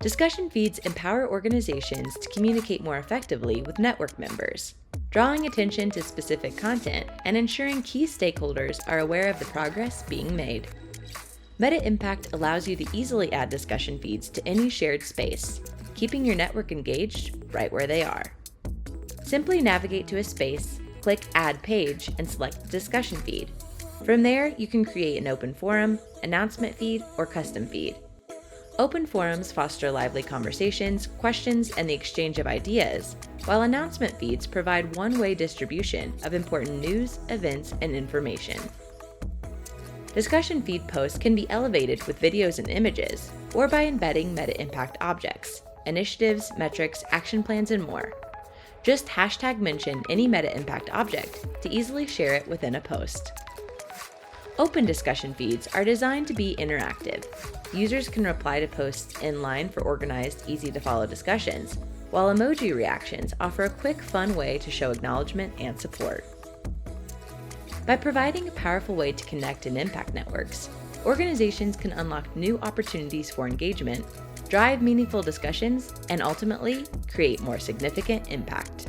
Discussion feeds empower organizations to communicate more effectively with network members, drawing attention to specific content and ensuring key stakeholders are aware of the progress being made. Meta Impact allows you to easily add discussion feeds to any shared space, keeping your network engaged right where they are. Simply navigate to a space, click Add Page, and select the discussion feed. From there, you can create an open forum, announcement feed, or custom feed. Open forums foster lively conversations, questions, and the exchange of ideas, while announcement feeds provide one-way distribution of important news, events, and information. Discussion feed posts can be elevated with videos and images, or by embedding Meta Impact objects, initiatives, metrics, action plans, and more. Just #mention any Meta Impact object to easily share it within a post. Open discussion feeds are designed to be interactive. Users can reply to posts inline for organized, easy-to-follow discussions, while emoji reactions offer a quick, fun way to show acknowledgement and support. By providing a powerful way to connect and impact networks, organizations can unlock new opportunities for engagement, drive meaningful discussions, and ultimately create more significant impact.